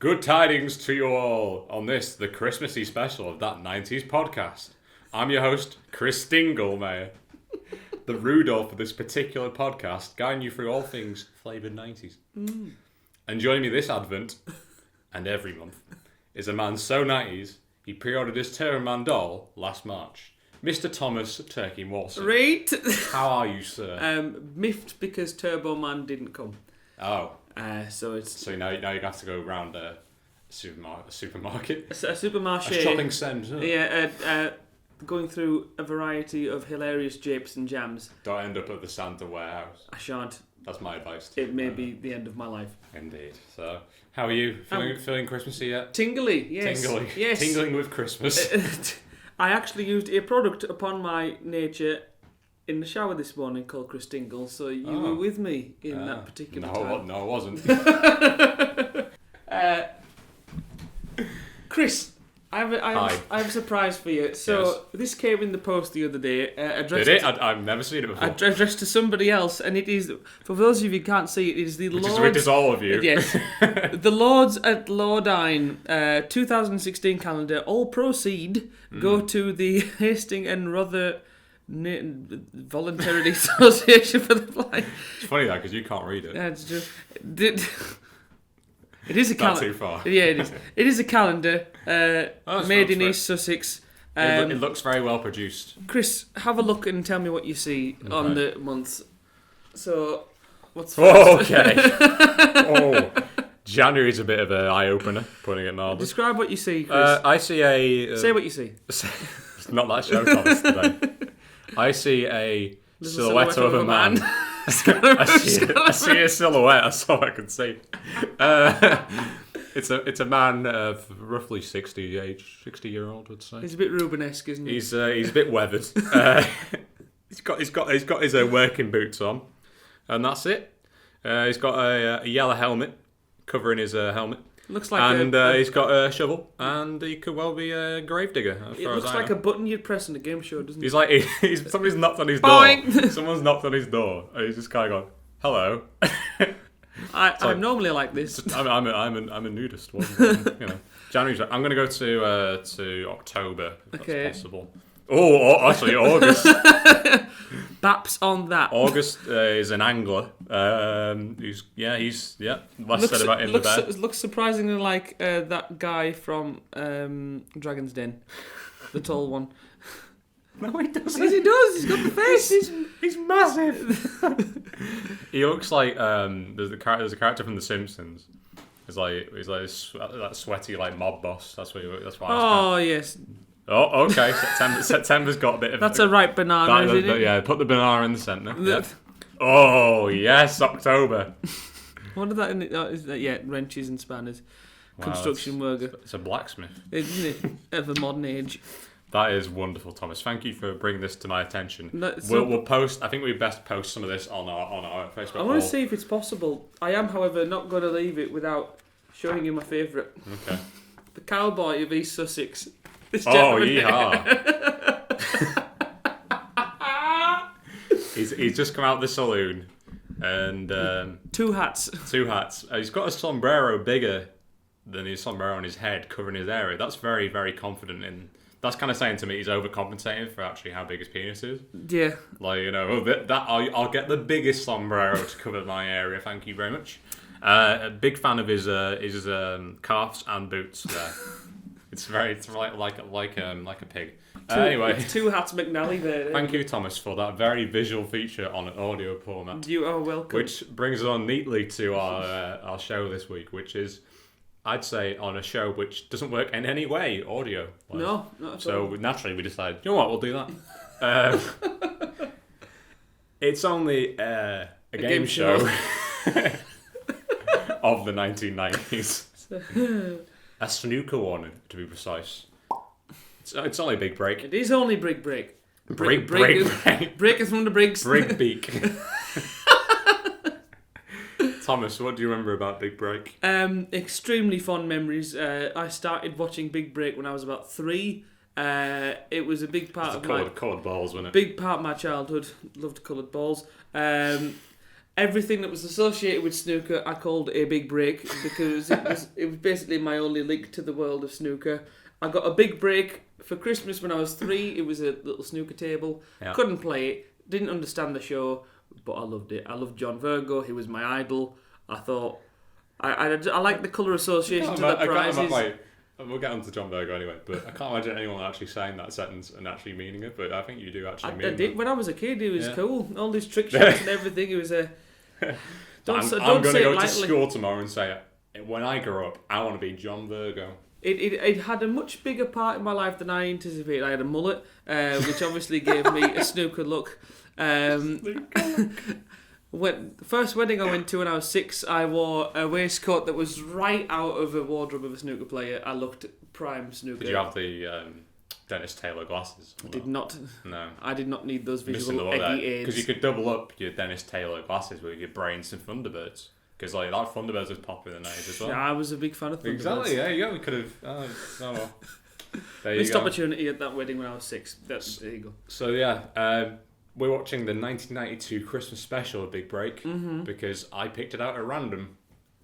Good tidings to you all on this, the Christmassy special of That 90s Podcast. I'm your host, Chris Dingle, the Rudolph of this particular podcast, guiding you through all things flavoured 90s. And joining me this Advent, and every month, is a man so 90s, he pre-ordered his Turbo Man doll last March. Mr. Thomas Turkey Mawson. Right. How are you, sir? Miffed because Turbo Man didn't come. Oh. So now you have to go around a supermarket. A supermarché. A shopping centre. Yeah, going through a variety of hilarious japes and jams. Don't end up at the Santa warehouse. I shan't. That's my advice to you. It may be the end of my life. Indeed. So, how are you? Feeling Christmassy yet? Tingly, yes. Tingly. Yes. Tingling with Christmas. I actually used a product upon my nature in the shower this morning called Chris Dingle, so you were with me in that particular time. No, I wasn't. Chris, I have a surprise for you. So This came in the post the other day. Did it? I've never seen it before. Addressed to somebody else, and it is, for those of you who can't see it, is the Lords... Which is all of you. Yes. The Lords at Lordine 2016 calendar. All proceed go to the Hastings and Rother Voluntarily Association for the Blind. It's funny that because you can't read it. It's just... It is a calendar. Not too far. Yeah, it is. It is a calendar made in right. East Sussex. It looks very well produced. Chris, have a look and tell me what you see on the months. So, what's first? Okay. January's a bit of an eye-opener, putting it mildly. Describe what you see, Chris. I see a... Say what you see. It's not that show, Thomas, today. I see a silhouette of a man. I see a silhouette. That's all I can see. It's a man of roughly 60-year-old, I'd say. He's a bit Rubenesque, isn't he? He's a bit weathered. He's got his working boots on, and that's it. He's got a yellow helmet covering his helmet. Looks like he's got a shovel, and he could well be a gravedigger. It looks like a button you'd press in a game show, doesn't it? Somebody's knocked on his Boing! door. Someone's knocked on his door, and he's just kind of gone, "Hello." I'm normally like this. I'm a nudist. January's. I'm going to go to October if that's possible. Actually August. Baps on that. August is an angler. He's less said about him the better. Looks surprisingly like that guy from Dragon's Den, the tall one. No, he doesn't. Yes, he does. He's got the face. He's massive. He looks like there's a character from The Simpsons. He's like that sweaty like mob boss. That's what. Oh yes. Oh, okay. September's got a bit of... That's a ripe banana, isn't it? Yeah, put the banana in the centre. Yep. Oh, yes, October. What is that in it? Wrenches and spanners. Wow, construction worker. It's a blacksmith. Isn't it? Of the modern age. That is wonderful, Thomas. Thank you for bringing this to my attention. We'll post... I think we best post some of this on our Facebook. I want to see if it's possible. I am, however, not going to leave it without showing you my favourite. Okay. The cowboy of East Sussex. Yeehaw. He's just come out of the saloon and... Two hats. He's got a sombrero bigger than his sombrero on his head, covering his area. That's very, very confident in... That's kind of saying to me he's overcompensating for actually how big his penis is. Yeah. Like, I'll get the biggest sombrero to cover my area, thank you very much. A big fan of his calves and boots there. It's like a pig. Anyway, Two Hats McNally there. Thank you, Thomas, for that very visual feature on an audio format. You are welcome. Which brings us on neatly to our show this week, which is, I'd say, on a show which doesn't work in any way audio. No, not at all. So naturally we decided, you know what, we'll do that. It's only a game show of the 1990s. A snooker one, to be precise. It's only Big Break. It is only Brig Break. Break Breaketh from the Briggs. Brig Beak. Thomas, what do you remember about Big Break? Extremely fond memories. I started watching Big Break when I was about 3. It was a big part of coloured balls, wasn't it? Big part of my childhood. Loved coloured balls. everything that was associated with snooker I called a big break because it was basically my only link to the world of snooker. I got a big break for Christmas when I was 3. It was a little snooker table. Yeah. Couldn't play it. Didn't understand the show, but I loved it. I loved John Virgo. He was my idol. I thought I like the colour association to the prizes. We'll get on to John Virgo anyway, but I can't imagine anyone actually saying that sentence and actually meaning it, but I think you do actually mean it. I did. When I was a kid, it was cool. All these trick shots and everything. It was a... I'm going to go to school tomorrow and say, when I grow up, I want to be John Virgo. It had a much bigger part in my life than I anticipated. I had a mullet, which obviously gave me a snooker look. The first wedding I went to when I was 6, I wore a waistcoat that was right out of a wardrobe of a snooker player. I looked prime snooker. Did you have the Dennis Taylor glasses? I did not. No. I did not need those visual eggy aids. Because you could double up your Dennis Taylor glasses with your Brains and Thunderbirds. Because that Thunderbirds was popular in the 90s as well. Yeah, I was a big fan of Thunderbirds. Exactly, yeah, you could have... Oh, well. Missed opportunity at that wedding when I was 6. There you go. So yeah, we're watching the 1992 Christmas special, A Big Break, because I picked it out at random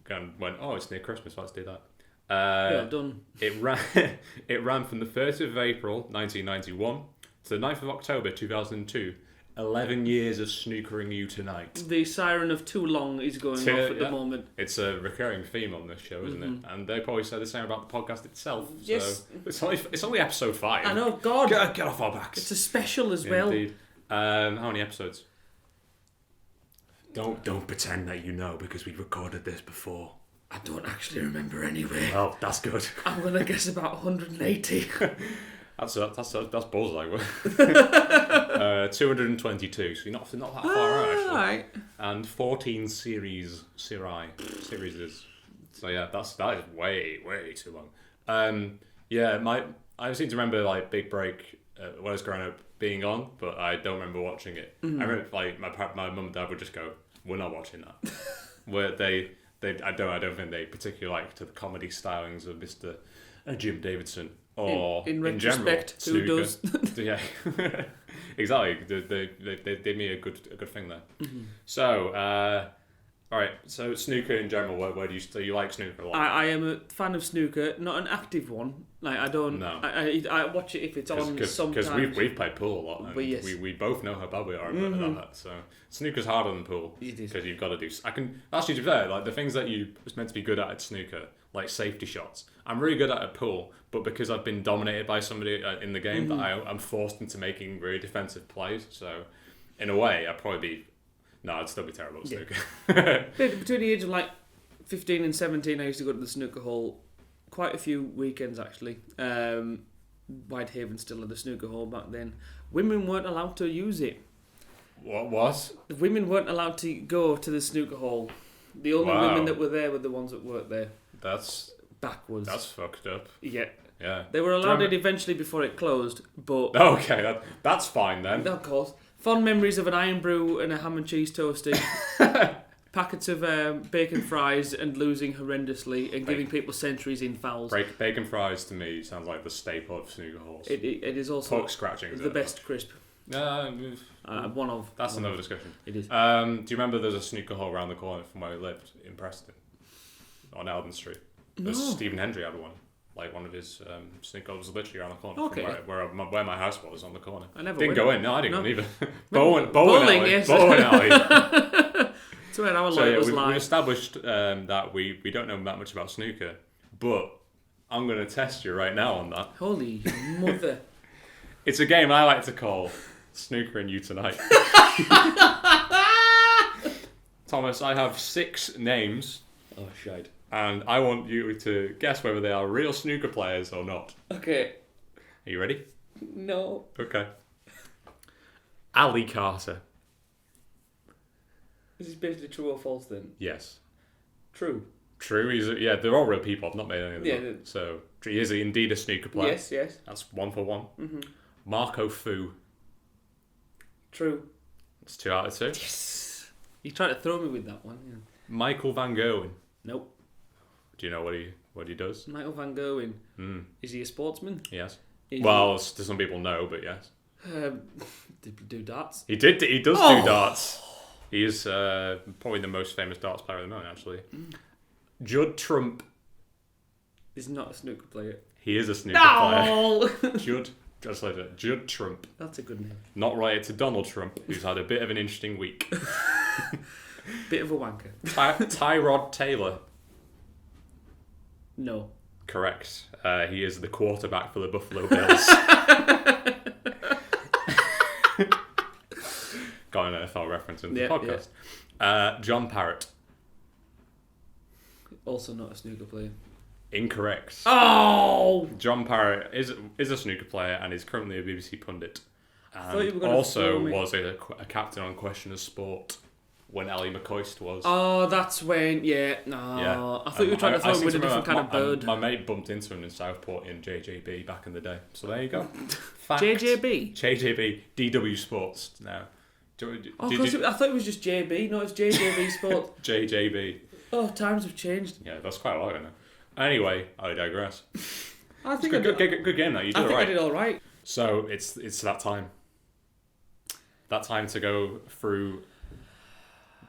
and went, oh, it's near Christmas, let's do that. Yeah, done. It ran from the 30th of April 1991 to the 9th of October 2002. 11 years of snookering you tonight. The siren of too long is going off at the moment. It's a recurring theme on this show, isn't it? And they probably say the same about the podcast itself. Yes. So it's only episode 5. I know, God. Get off our backs. It's a special as well. Indeed. How many episodes? Don't pretend that you know because we recorded this before. I don't actually remember anyway. Oh, that's good. I'm gonna guess about 180. That's bullseye. 222. So you're not that far out actually. Right. And 14 series. So yeah, that is way too long. I seem to remember like Big Break when I was growing up being on, but I don't remember watching it. I remember like my mum and dad would just go, "We're not watching that." Where I don't think they particularly liked the comedy stylings of Mr. Jim Davidson or in retrospect, who does? Yeah, exactly. They did me a good thing there. So. All right, so snooker in general, where do you like snooker a lot? I am a fan of snooker, not an active one. Like I don't. No. I watch it if it's on sometimes. Because we've played pool a lot, and yes. we both know how bad we are at that. So snooker's harder than pool. It is. Because you've got to do. I can actually, to be fair, like the things that you was meant to be good at snooker, like safety shots, I'm really good at pool. But because I've been dominated by somebody in the game, that I'm forced into making really defensive plays. So in a way, I'd still be terrible at snooker. Between the age of like 15 and 17, I used to go to the snooker hall quite a few weekends actually. Whitehaven still had a snooker hall back then. Women weren't allowed to use it. What? Women weren't allowed to go to the snooker hall. The only women that were there were the ones that worked there. That's backwards. That's fucked up. Yeah. Yeah. They were allowed it eventually before it closed, but... Okay, that's fine then. Of course. Fond memories of an iron brew and a ham and cheese toasting. Packets of bacon fries and losing horrendously and giving people centuries in fouls. Bacon fries to me sounds like the staple of snooker halls. It is also pork scratching. The best crisp. One of. That's another discussion. It is. Do you remember there's a snooker hall around the corner from where we lived in Preston, on Alden Street? No. Stephen Hendry had one. Like one of his snooker was literally around the corner from where my house was on the corner. I never didn't go in. No, I didn't go in either. Bowling, alley. yes. Bowling alley. So where our life was we established that we don't know that much about snooker, but I'm going to test you right now on that. Holy mother! It's a game I like to call Snookering You Tonight. Thomas, I have 6 names. Oh, shite. And I want you to guess whether they are real snooker players or not. Okay. Are you ready? No. Okay. Ali Carter. Is this basically true or false then? Yes. True. True. They're all real people. I've not made any of them up. So he is indeed a snooker player. Yes. That's 1 for 1. Mm-hmm. Marco Fu. True. That's 2 out of 2. Yes. You tried to throw me with that one. Yeah. Michael Van Gerwen. Nope. Do you know what he does? Michael Van Gerwen. Is he a sportsman? Yes. To some people, no, but yes. Did he do darts? He does do darts. He is probably the most famous darts player at the moment, actually. Judd Trump. He's not a snooker player. He is a snooker player. No! Judd Trump. That's a good name. Not related to Donald Trump, who's had a bit of an interesting week. Bit of a wanker. Tyrod Taylor. No. Correct. He is the quarterback for the Buffalo Bills. Got an NFL reference in the podcast. Yeah. John Parrott. Also not a snooker player. Incorrect. Oh! John Parrott is a snooker player and is currently a BBC pundit. And was a captain on Question of Sport when Ellie McCoist was. Oh, that's when, yeah. I thought you were trying to throw him with a different kind of bird. My mate bumped into him in Southport in JJB back in the day. So there you go. Fact. JJB? JJB. DW Sports now. I thought it was just JB. No, it's JJB Sport. JJB. Oh, times have changed. Yeah, that's quite a lot, isn't it? Anyway, I digress. I think good game though. You did I did all right. So it's that time. That time to go through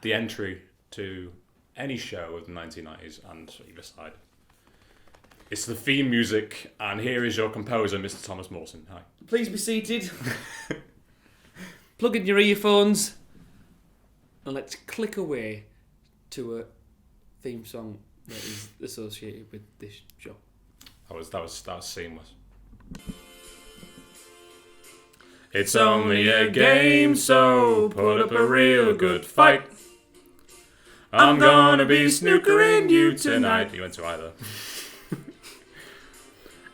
the entry to any show of the 1990s and either side. It's the theme music, and here is your composer, Mr. Thomas Mawson. Hi. Please be seated. Plug in your earphones, and let's click away to a theme song that is associated with this show. That was seamless. It's only a game, so put up a real good fight. I'm gonna be snookering you tonight. You went to either.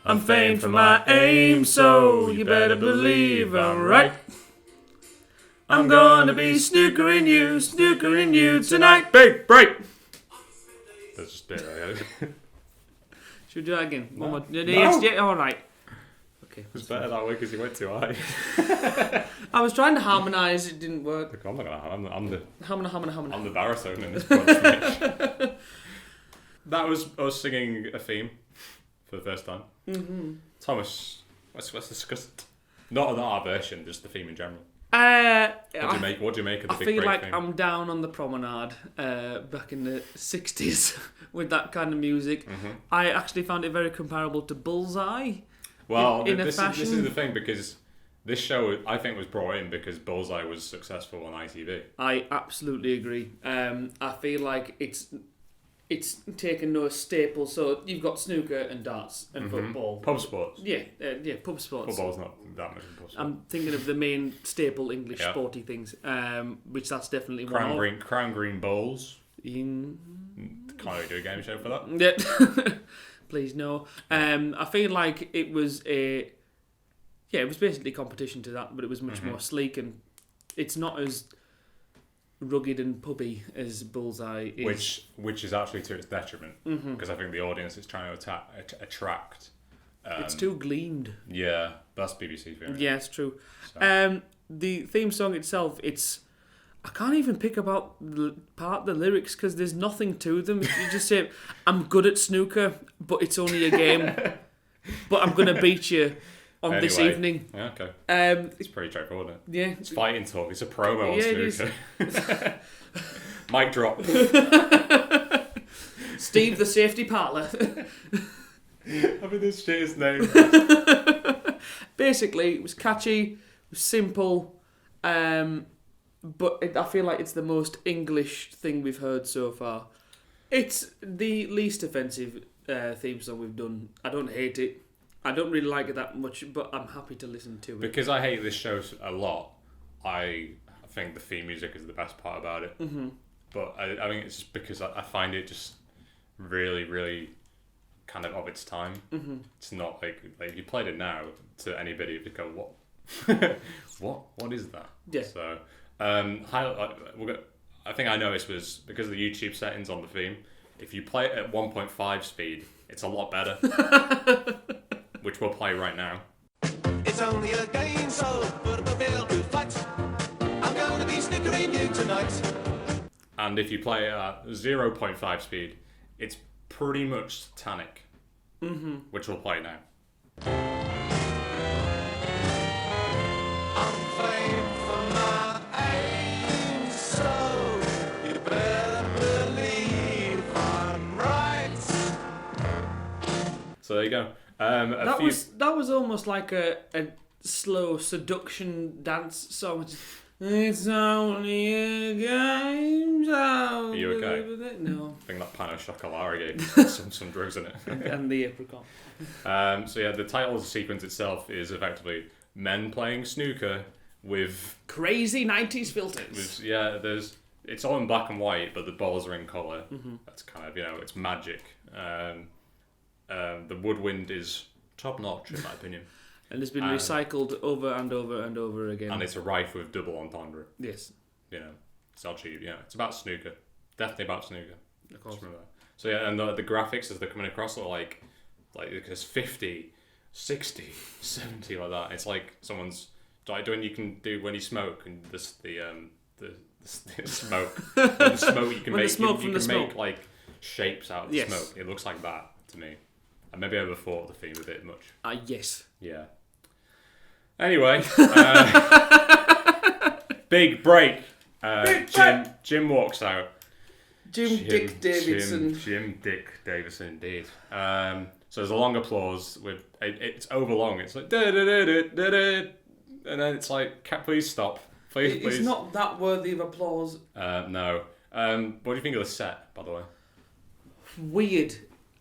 I'm famed for my aim, so you better believe I'm right. I'm gonna be snookering you tonight. Big break. That's just it. Should we do that again? No. One more. No. Yeah, all right. Okay. It was better that way because you went too high. I was trying to harmonise. It didn't work. Look, I'm not gonna. I'm the I'm the baritone in this bunch. That was us singing a theme for the first time. Mm-hmm. Thomas, let's discuss it. Not our version, just the theme in general. What do you make of the I big feel break like theme? I'm down on the promenade back in the 60s with that kind of music. Mm-hmm. I actually found it very comparable to Bullseye. Well, this is the thing, because this show, I think, was brought in because Bullseye was successful on ITV. I absolutely agree. I feel like it's taken no staple. So you've got snooker and darts and football. Pub sports. Yeah, pub sports. Football's not that much in pub sports. I'm thinking of the main staple English sporty things, which that's definitely Crown Green Bowls. In... Can't really do a game show for that. Yeah. Please no. I feel like it was it was basically competition to that, but it was much more sleek, and it's not as rugged and pubby as Bullseye is. Which is actually to its detriment, because I think the audience is trying to attract. It's too gleamed. Yeah, that's BBC theory. Yeah, it's true. So. The theme song itself, I can't even pick about the lyrics because there's nothing to them. You just say, "I'm good at snooker, but it's only a game. But I'm gonna beat you on this evening." Yeah, okay. It's pretty straightforward, isn't it? Yeah, it's fighting talk. It's a promo on snooker. Mic drop. Steve, the safety partner. I mean, this shit is name. Basically, it was catchy, it was simple, but I feel like it's the most English thing we've heard so far. It's the least offensive theme song we've done. I don't hate it. I don't really like it that much, but I'm happy to listen to it. Because I hate this show a lot, I think the theme music is the best part about it. Mm-hmm. But I think it's just because I find it just really, really kind of its time. Mm-hmm. It's not like if you played it now to anybody, you'd go, what? What is that? Yeah. So, I think I noticed was because of the YouTube settings on the theme, if you play it at 1.5 speed, it's a lot better. Which we'll play right now. It's only a game, so put up a real good fight. I'm going to be snickering you tonight. And if you play it at 0.5 speed, it's pretty much satanic. Mm-hmm. Which we'll play now. I'm famed for my aim, so there you go. That was almost like a slow seduction dance song. It's only a game. Are you okay? No. I think that pan of chocolate gave some drugs in it. And the apricot. So yeah, the title sequence itself is effectively men playing snooker with crazy 90s filters. It's all in black and white, but the balls are in colour. That's kind of, it's magic. The woodwind is top notch in my opinion. And it's been recycled over and over and over again. And it's rife with double entendre. Yes. It's all cheap. It's about snooker. Definitely about snooker. Of course. So yeah, and the graphics as they're coming across are like it's 50, 60, 70 like that. It's like someone's doing you can do when you smoke and the smoke. The smoke you can make like shapes out of the smoke. It looks like that to me. And maybe I overthought the theme a bit much. Yes. Yeah. Anyway, big break. Jim walks out. Jim Dick Davidson, indeed. So there's a long applause with it's overlong. It's like da da da da da da, and then it's like, please stop, please. It's not that worthy of applause. No. What do you think of the set, by the way? Weird.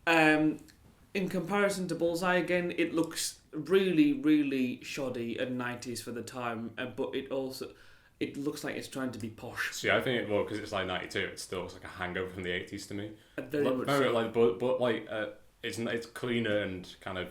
In comparison to Bullseye, again, it looks really, really shoddy and 90s for the time, but it looks like it's trying to be posh. See, I think because it's like 92, it still looks like a hangover from the 80s to me. Very much so. But it's cleaner and kind of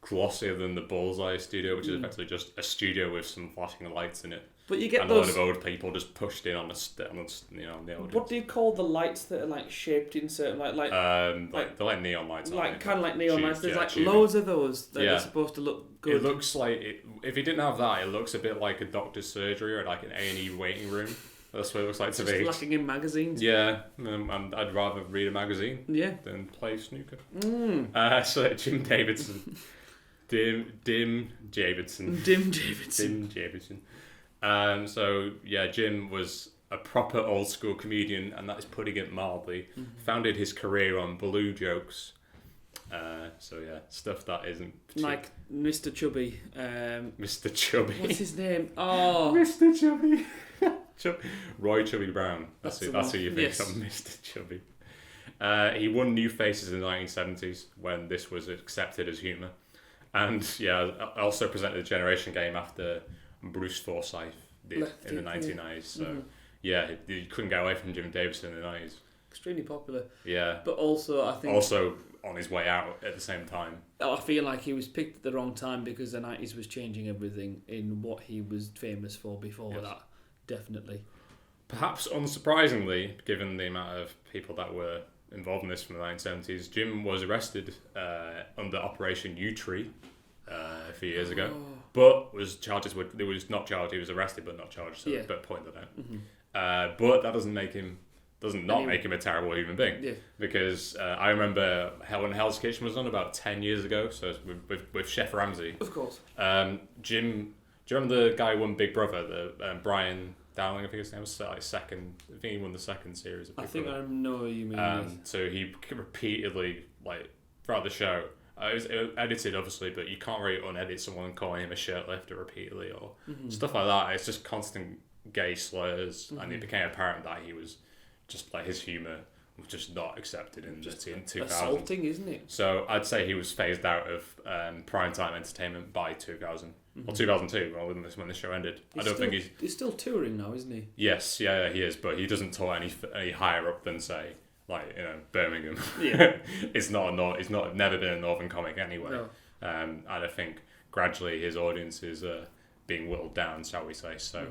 glossier than the Bullseye studio, which is effectively just a studio with some flashing lights in it. But you get and a lot of old people just pushed in on the audience. What do you call the lights that are like shaped in certain they're like neon lights, kind of like neon lights. There's loads of those that are supposed to look good. It looks like if you didn't have that, it looks a bit like a doctor's surgery or like an A&E waiting room. That's what it looks like to me. Lacking in magazines. Yeah, and I'd rather read a magazine than play snooker. So Jim Davidson. Dim Davidson. Jim was a proper old school comedian, and that is putting it mildly. Founded his career on blue jokes. Stuff that isn't like Mr. Chubby. Mr. Chubby. What's his name? Oh, Mr. Chubby. Roy Chubby Brown. That's who you think of, Mr. Chubby. He won New Faces in the 1970s when this was accepted as humour. And also presented the Generation Game after Bruce Forsyth did in the 1990s. So you couldn't get away from Jim Davidson in the 90s. Extremely popular. Yeah. But also, I think... Also on his way out at the same time. I feel like he was picked at the wrong time because the 90s was changing everything in what he was famous for before that. Definitely. Perhaps unsurprisingly, given the amount of people that were involved in this from the 1970s, Jim was arrested under Operation U-Tree a few years ago, but was not charged. He was arrested but not charged, but pointed out. But that doesn't make him make him a terrible human being, because I remember when Hell's Kitchen was on about 10 years ago, so with Chef Ramsay. Of course. Jim, do you remember the guy who won Big Brother, Brian Dowling, I think his name was second. I think he won the second series of Big Brother. I know what you mean. So he repeatedly, throughout the show, it was edited obviously, but you can't really unedit someone calling him a shirt lifter repeatedly or stuff like that. It's just constant gay slurs, and it became apparent that he was just his humour was just not accepted in 2000. Assaulting, isn't it? So I'd say he was phased out of primetime entertainment by 2000. Or 2002, when the show ended. He's still touring now, isn't he? Yes, he is, but he doesn't tour any higher up than, say, Birmingham. Yeah. He's never been a northern comic anyway. No. And I think gradually his audience is being whittled down, shall we say. So,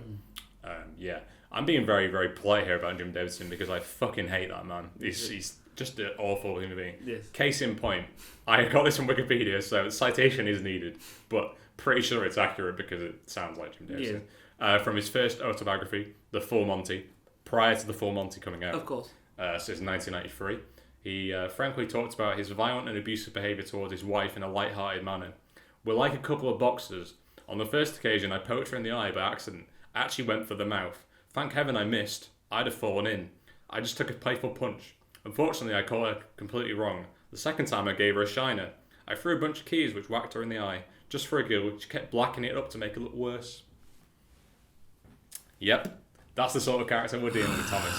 I'm being very, very polite here about Jim Davidson because I fucking hate that man. He's just an awful human being. Yes. Case in point, I got this on Wikipedia, so citation is needed, but pretty sure it's accurate because it sounds like Jim Davidson. Yeah. From his first autobiography, The Full Monty, prior to The Full Monty coming out. Of course. Since 1993. He frankly talked about his violent and abusive behaviour towards his wife in a light-hearted manner. We're like a couple of boxers. On the first occasion, I poked her in the eye by accident. I actually went for the mouth. Thank heaven I missed. I'd have fallen in. I just took a playful punch. Unfortunately, I caught her completely wrong. The second time I gave her a shiner. I threw a bunch of keys which whacked her in the eye. Just for a giggle, she kept blackening it up to make it look worse. Yep, that's the sort of character we're dealing with, Thomas.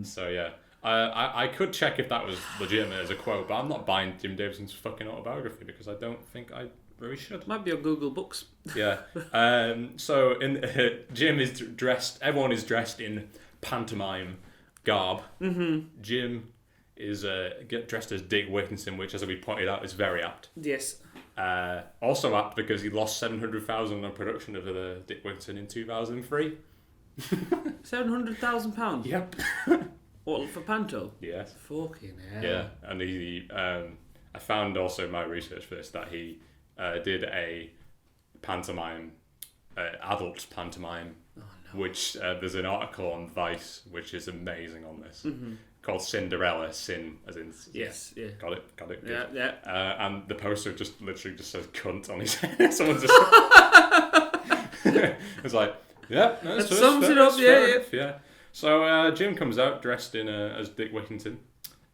So yeah, I could check if that was legitimate as a quote, but I'm not buying Jim Davidson's fucking autobiography because I don't think I really should. Might be on Google Books. Yeah. So Jim is dressed. Everyone is dressed in pantomime garb. Mm-hmm. Jim is dressed as Dick Whittington, which, as we pointed out, is very apt. Yes. Also apt because he lost $700,000 on production of the Dick Whittington in 2003. £700,000. Yep. What, for Panto? Yes. Fucking hell. Yeah, and he. I found also in my research for this that he did a pantomime, adult pantomime, which there's an article on Vice which is amazing on this. Mm-hmm. Called Cinderella, sin as in yes, yeah. Got it. Good. Yeah. And the poster just literally just says cunt on his head. Someone just it's like, yeah, no, that sums it up, yeah. So Jim comes out dressed in as Dick Whittington,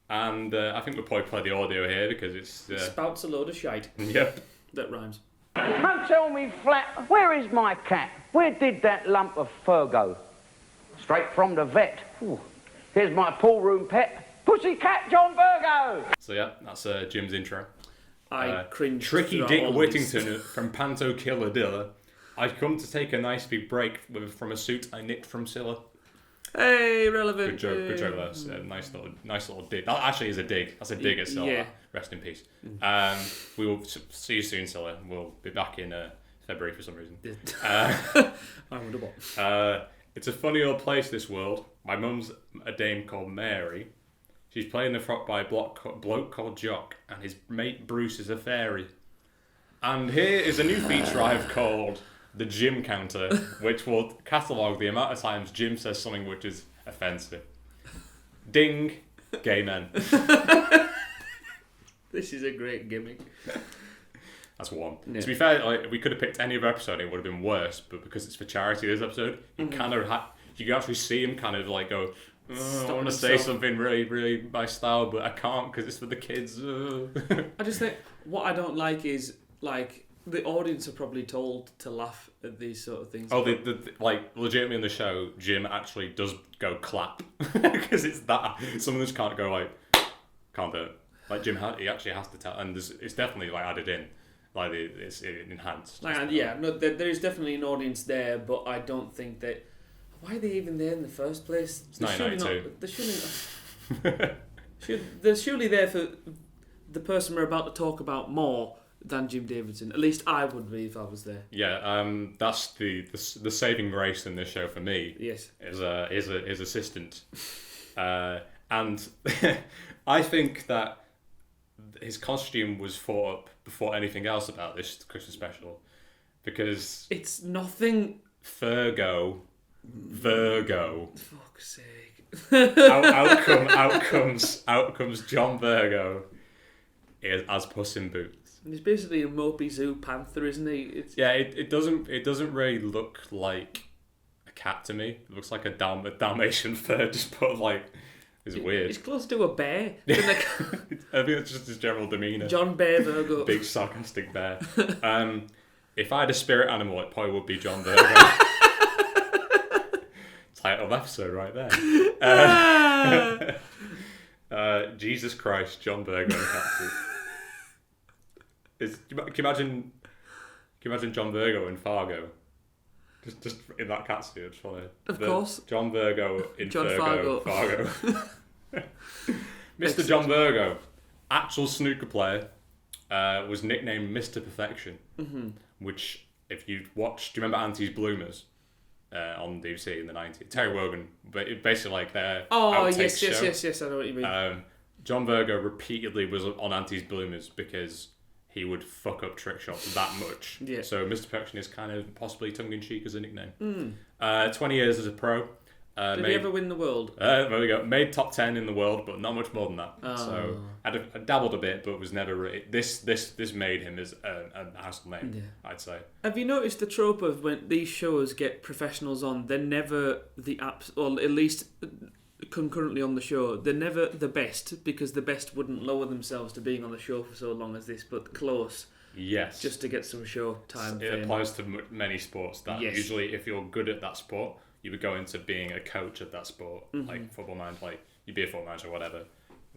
and I think we'll probably play the audio here because it's spouts a load of shite. Yep. That rhymes. Don't tell me flat, where is my cat? Where did that lump of fur go? Straight from the vet. Ooh. Here's my pool room pet, Pussycat John Virgo. So yeah, that's Jim's intro. I cringe. Tricky Dick Whittington from Panto Killer Dilla. I've come to take a nice big break from a suit I nicked from Scylla. Hey, relevant. Good joke. That's a nice little dig. That actually is a dig. That's a dig at Scylla. Yeah. Rest in peace. We will see you soon, Scylla. We'll be back in February for some reason. I wonder what. It's a funny old place, this world. My mum's a dame called Mary. She's playing the frock by a bloke called Jock, and his mate Bruce is a fairy. And here is a new feature I've called the Jim Counter, which will catalogue the amount of times Jim says something which is offensive. Ding, gay men. This is a great gimmick. That's one. Yeah. To be fair, we could have picked any other episode, it would have been worse, but because it's for charity this episode, you can actually see him kind of go, I want to say something really, really my style, but I can't because it's for the kids. I just think what I don't like is the audience are probably told to laugh at these sort of things. Oh, legitimately in the show, Jim actually does go clap because it's that. Some of us can't go can't do it. Jim, he actually has to tell, and it's definitely added in. It's enhanced. There is definitely an audience there, but I don't think that. Why are they even there in the first place? It's 1992. They're surely there for the person we're about to talk about more than Jim Davidson. At least I would be if I was there. Yeah, that's the saving grace in this show for me. Yes, is his assistant, and I think that his costume was thought up before anything else about this Christmas special, because it's nothing. Virgo. Fuck's sake. out comes John Virgo as Puss in Boots. He's basically a mopey zoo panther, isn't he? It doesn't really look like a cat to me. It looks like a Dalmatian fur, just put it's weird. It's close to a bear. I think it's just his general demeanour. John Bear Virgo. Big sarcastic bear. If I had a spirit animal, it probably would be John Virgo. Title of episode right there. Jesus Christ, John Virgo and Catsuit. Can you imagine John Virgo in Fargo? Just in that catsuit. Of course. John Virgo in John Fargo. Mr. John Virgo, actual snooker player, was nicknamed Mr. Perfection, which if you watched, do you remember Auntie's Bloomers? On BBC in the 90s. Terry Wogan, but basically their outtakes show. Yes, I know what you mean. John Virgo repeatedly was on Auntie's Bloomers because he would fuck up trick shots that much. Yeah. So Mr. Perfection is kind of possibly tongue-in-cheek as a nickname. 20 years as a pro. Did he ever win the world? There we go. Made top 10 in the world, but not much more than that. So I dabbled a bit, but was never really. This made him as a household name, I'd say. Have you noticed the trope of when these shows get professionals on, they're never the apps, or at least concurrently on the show. They're never the best, because the best wouldn't lower themselves to being on the show for so long as this, but close. Yes. Just to get some show time. It applies to many sports. That Yes. usually, if you're good at that sport, you would go into being a coach at that sport, like football manager, like you'd be a football manager or whatever.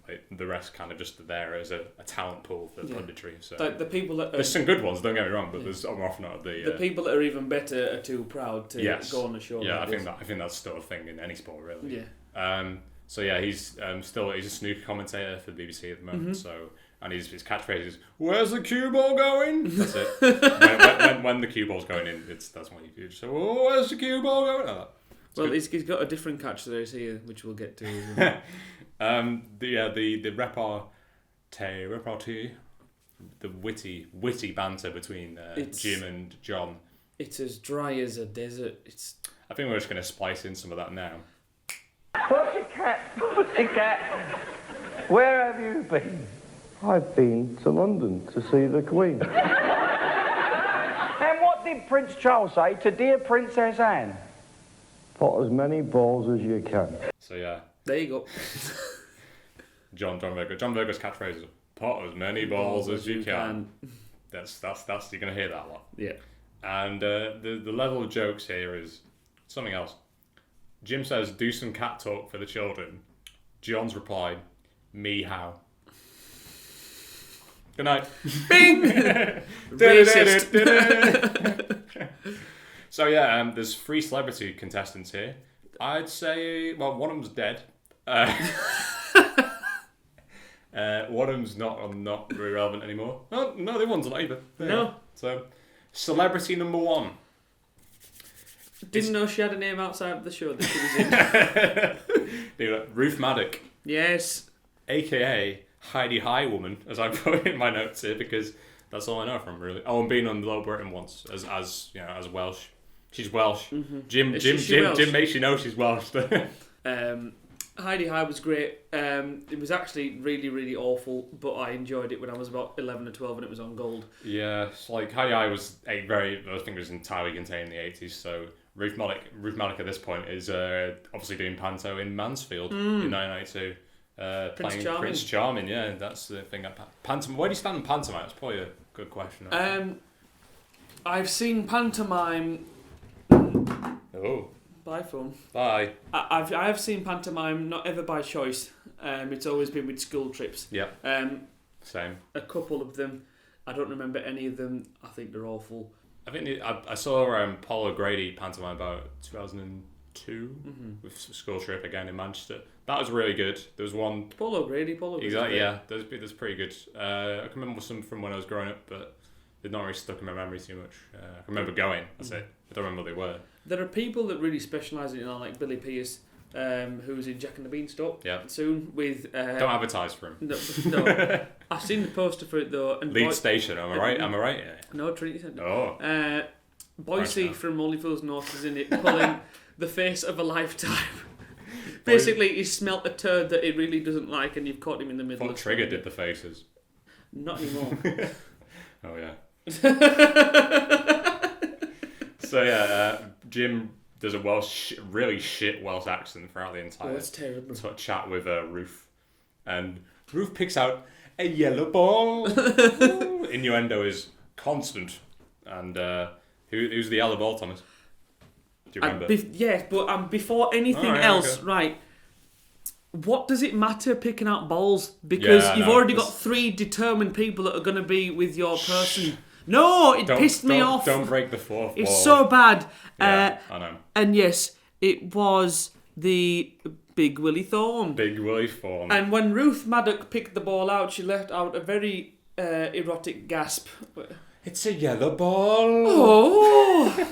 Like the rest kind of just there as a talent pool for punditry. So Like the people that there's some good ones, don't get me wrong, but there's often not the people that are even better are too proud to go on the show. Yeah, like I think that's still a thing in any sport, really. Yeah. So yeah, he's he's a snooker commentator for the BBC at the moment. So and his catchphrase is "Where's the cue ball going?" That's it. when the cue ball's going in, that's when you so where's the cue ball going? Well, he's got a different catchphrase here, which we'll get to. The repartee, the witty banter between Jim and John. It's as dry as a desert. I think we're just going to splice in some of that now. Pussycat, where have you been? I've been to London to see the Queen. And what did Prince Charles say to dear Princess Anne? Pot as many balls as you can. So yeah. There you go. John Virgo's catchphrase is "Pot as many balls as you can." That's you're gonna hear that a lot. Yeah. And the level of jokes here is something else. Jim says, "Do some cat talk for the children." John's replied, "Me how?" Good night. Bing. Racist. So yeah, there's 3 celebrity contestants here. I'd say, well, one of them's dead. One of them's not very relevant anymore. No, the other one's not either. No. So, celebrity number 1. Didn't know she had a name outside of the show that she was in. Ruth Maddock, Yes. aka Heidi High Woman, as I put in my notes here, because that's all I know from really. Oh, and being on Low Britain once as Welsh. She's Welsh. Jim makes you know she's Welsh. Heidi High was great. It was actually really, really awful, but I enjoyed it when I was about 11 or 12 and it was on Gold. Yeah, it's like Heidi High was I think it was entirely contained in the 80s, so Ruth Maddock at this point is obviously doing panto in Mansfield in 1992. Playing Charming. Prince Charming, yeah, that's the thing. Pantomime. Where do you stand in pantomime? That's probably a good question. I've seen pantomime. Oh, Bye, phone. bye. I've seen pantomime, not ever by choice. It's always been with school trips. Yeah. Same. A couple of them. I don't remember any of them. I think they're awful. I think I saw Paul O'Grady pantomime about 2002 with school trip again in Manchester. That was really good. There was one. Paul O'Grady. Exactly. Yeah, that's pretty good. I can remember some from when I was growing up, but they're not really stuck in my memory too much. I can remember going. That's it. I don't remember what they were. There are people that really specialise in it, like Billy Pearce, who's in Jack and the Beanstalk. Yeah. Soon with. Don't advertise for him. No. I've seen the poster for it though. And Lead Station. Am I right? Am I right? Yeah. No, Trinity Centre. Oh. Boise Right. from Only Fools North is in it, pulling the face of a lifetime. Basically, he smelt a turd that he really doesn't like, and you've caught him in the middle. I thought of Trigger something. did the faces. Not anymore. Oh yeah. So yeah, Jim does a really shit Welsh accent throughout the entire That's terrible. sort of chat with Ruth, and Ruth picks out a yellow ball. Innuendo is constant, and who's the yellow ball, Thomas? Do you remember? Yes, but before anything Alright, else, okay. right? What does it matter picking out balls? Because Yeah, you've no, already this- got 3 determined people that are going to be with your person. No, it pissed me off. Don't break the fourth It's wall. so bad. Yeah, I know. And yes, it was the Big Willie Thorne. Big Willie Thorne. And when Ruth Maddock picked the ball out, she let out a very erotic gasp. It's a yellow ball. Oh!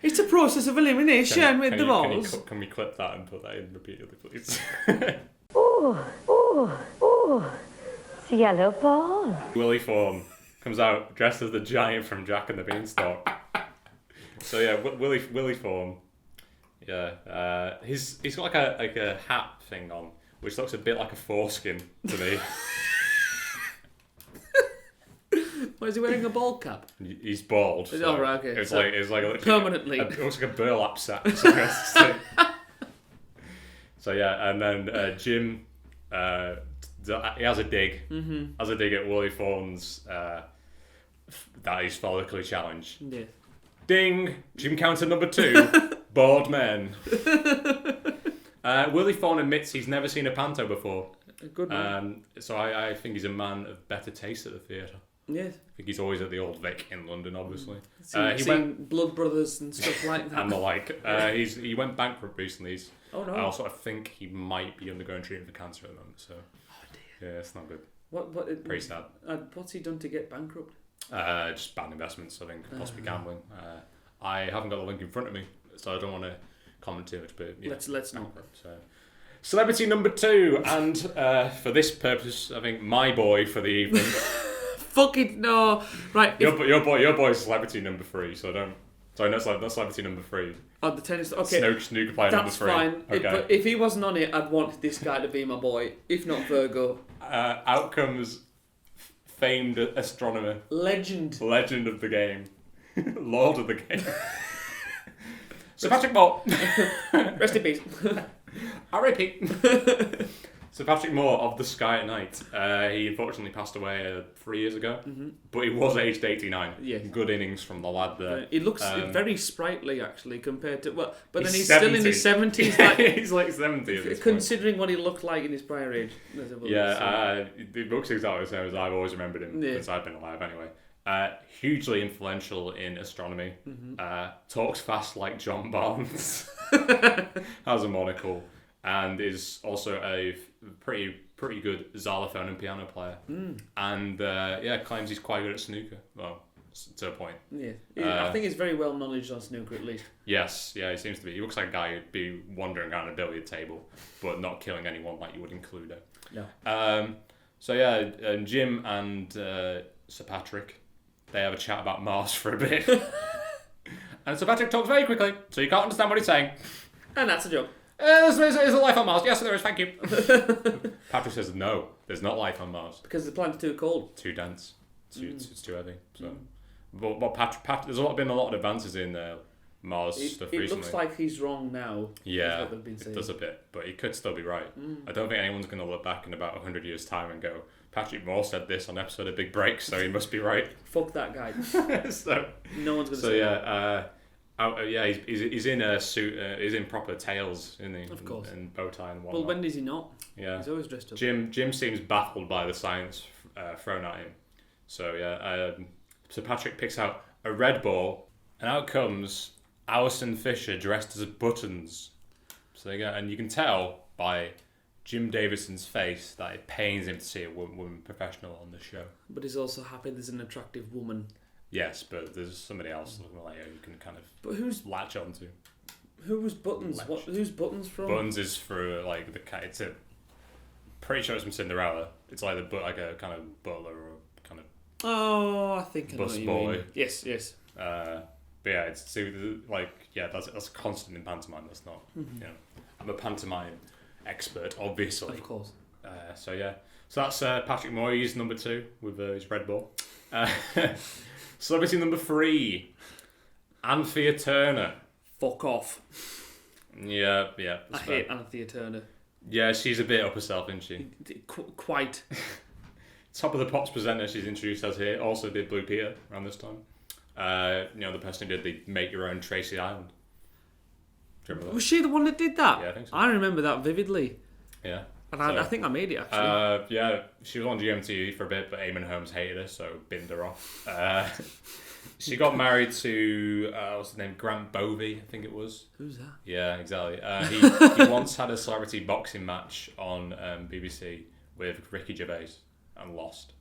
It's a process of elimination with the balls. Can we clip that and put that in repeatedly, please? It's a yellow ball. Willie Thorne comes out dressed as the giant from Jack and the Beanstalk. So yeah, Willie Thorne. Yeah, he's got like a hat thing on, which looks a bit like a foreskin to me. Why is he wearing a ball cap? He's bald. So Oh, right, okay. It's So like literally permanently. It looks like a burlap sack. So yeah, and then Jim, he has a dig. Mm-hmm. Has a dig at Willie Thorne's that he's follically challenged. Yeah. Ding! Jim counter number 2. Bald men. Willie Thorne admits he's never seen a panto before. A good one. So I think he's a man of better taste at the theatre. Yeah. I think he's always at the Old Vic in London, obviously. He went Blood Brothers and stuff like that. And the like. He went bankrupt recently. Oh no. I also think he might be undergoing treatment for cancer at the moment. So. Oh dear. Yeah, it's not good. What? Pretty sad. What's he done to get bankrupt? Just bad investments, I think, possibly gambling. I haven't got the link in front of me, so I don't want to comment too much. But yeah, let's not. So. Celebrity number 2, and for this purpose, I think my boy for the evening. Fucking no! Right, your boy's celebrity number 3. So don't. Sorry, not celebrity number 3. Oh, the tennis. Okay, snooker player number 3. That's fine. Okay. But if he wasn't on it, I'd want this guy to be my boy. If not Virgo. Out comes famed astronomer, Legend of the game, Lord of the game. Sir Patrick Moore. Rest in peace. I repeat. Sir Patrick Moore of The Sky at Night. He unfortunately passed away 3 years ago, but he was aged 89. Yeah. Good innings from the lad there. He looks very sprightly actually compared to but then he's 70. still in his 70s. Like, he's like 70 at this considering what he looked like in his prior age. Yeah, he looks exactly the same as I've always remembered him since I've been alive anyway. Hugely influential in astronomy. Talks fast like John Barnes. Has a monocle. And is also a pretty good xylophone and piano player. And claims he's quite good at snooker. Well, to a point. Yeah, I think he's very well knowledge on snooker at least. Yes, yeah, he seems to be. He looks like a guy who'd be wandering around a billiard table, but not killing anyone like you would in Cluedo. No. So yeah, Jim and Sir Patrick, they have a chat about Mars for a bit. And Sir Patrick talks very quickly, so you can't understand what he's saying. And that's a joke. Is a life on Mars? Yes, there is, thank you. Patrick says, no, there's not life on Mars. Because the planet's too cold. Too dense. It's too heavy. So, but Patrick, there's been a lot of advances in Mars stuff recently. It looks like he's wrong now. Yeah, it does a bit, but he could still be right. I don't think anyone's going to look back in about 100 years' time and go, Patrick Moore said this on episode of Big Break, so he must be right. Fuck that guy. So no one's going to say that. He's in a suit. He's in proper tails, isn't he? Of course. And bow tie and whatnot. Well, when is he not? Yeah. He's always dressed up. Jim seems baffled by the science thrown at him. So so Patrick picks out a red ball, and out comes Alison Fisher dressed as Buttons. So there you go, and you can tell by Jim Davison's face that it pains him to see a woman professional on the show. But he's also happy there's an attractive woman. Yes, but there's somebody else looking like you can kind of latch onto. Who was Buttons? Who's Buttons from? Buttons is for like it's a pretty sure it's from Cinderella. It's like a kind of butler or kind of. Oh, I think I know bus what you boy. mean. Yes. But yeah, it's that's constant in pantomime. That's not. I'm a pantomime expert, obviously. Of course. So that's Patrick Moore. He's number 2 with his red ball. Celebrity number 3, Anthea Turner. Fuck off. Yeah. I hate Anthea Turner. Yeah, she's a bit up herself, isn't she? Quite. Top of the Pops presenter she's introduced us here also did Blue Peter around this time. The person who did the Make Your Own Tracy Island. Do you remember that? Was she the one that did that? Yeah, I think so. I remember that vividly. Yeah. And I think I made it, actually. She was on GMTV for a bit, but Eamon Holmes hated her, so binned her off. She got married to, what's his name, Grant Bovey, I think it was. Who's that? Yeah, exactly. He once had a celebrity boxing match on BBC with Ricky Gervais and lost.